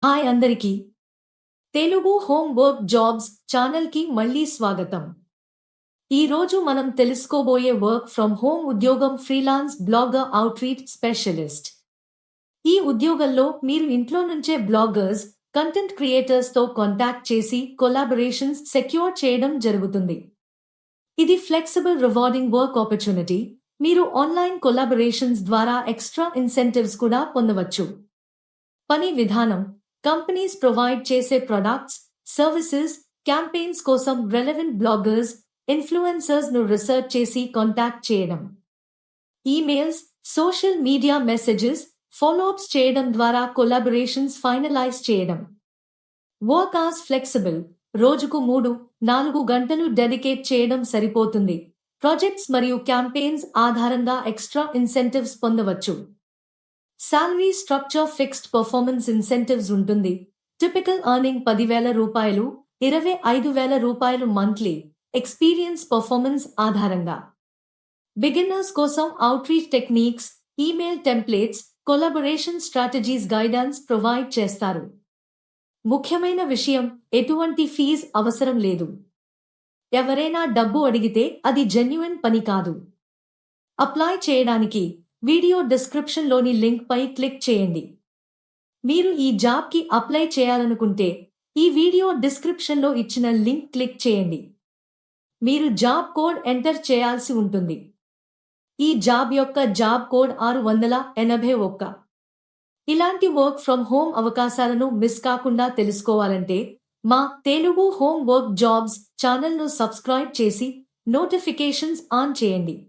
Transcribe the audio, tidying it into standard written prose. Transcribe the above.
Hi అందరికీ Telugu home work jobs ఛానల్కి మళ్ళీ స్వాగతం. ఈ రోజు మనం తెలుసుకోబోయే వర్క్ ఫ్రమ్ హోమ్ ఉద్యోగం ఫ్రీలాన్స్ బ్లాగర్ అవుట్రీచ్ స్పెషలిస్ట్. ఈ ఉద్యోగంలో మీరు ఇంట్లో నుంచే బ్లాగర్స్, కంటెంట్ క్రియేటర్స్ తో కాంటాక్ట్ చేసి కొలాబరేషన్స్ సెక్యూర్ చేయడం జరుగుతుంది. ఇది ఫ్లెక్సిబుల్ రివార్డింగ్ వర్క్ ఆపర్చునిటీ. మీరు ఆన్లైన్ కొలాబరేషన్స్ ద్వారా ఎక్స్ట్రా ఇన్సెంటివ్స్ కూడా పొందవచ్చు. పని విధానం: కంపెనీస్ ప్రొవైడ్ చేసే ప్రొడక్ట్స్, సర్వీసెస్, క్యాంపెయిన్స్ కోసం రెలెవెంట్ బ్లాగర్స్, ఇన్ఫ్లుయెన్సర్స్ ను రీసెర్చ్ చేసి కాంటాక్ట్ చేయడం. Emails, social media messages, follow-ups చేయడం ద్వారా కొలాబరేషన్స్ ఫైనలైజ్ చేయడం. Work hours flexible. రోజుకు 3-4 గంటలు డెడికేట్ చేయడం సరిపోతుంది. ప్రాజెక్ట్స్ మరియు క్యాంపెయిన్స్ ఆధారంగా ఎక్స్ట్రా ఇన్సెంటివ్స్ పొందవచ్చు. Salary structure fixed performance incentives ఉంటుంది. టిపికల్ ఎర్నింగ్ 10,000 రూపాయలు, 25,000 రూపాయలు మంత్లీ. ఎక్స్పీరియన్స్ పర్ఫార్మెన్స్ ఆధారంగా. బిగినర్స్ కోసం outreach techniques, email templates, collaboration strategies guidance provide చేస్తారు. ముఖ్యమైన విషయం: ఎటువంటి ఫీజ్ అవసరం లేదు. ఎవరైనా డబ్బు అడిగితే అది జెన్యున్ పని కాదు. అప్లై చేయడానికి వీడియో డిస్క్రిప్షన్ లోని లింక్ పై క్లిక్ చేయండి. మీరు ఈ జాబ్ కి అప్లై చేయాలనుకుంటే ఈ వీడియో డిస్క్రిప్షన్ లో ఇచ్చిన లింక్ క్లిక్ చేయండి. మీరు జాబ్ కోడ్ ఎంటర్ చేయాల్సి ఉంటుంది. ఈ జాబ్ యొక్క జాబ్ కోడ్ 681. ఇలాంటి వర్క్ ఫ్రమ్ హోమ్ అవకాశాలను మిస్ కాకుండా తెలుసుకోవాలంటే మా తెలుగు హోమ్ వర్క్ జాబ్స్ ఛానల్ను సబ్స్క్రైబ్ చేసి నోటిఫికేషన్స్ ఆన్ చేయండి.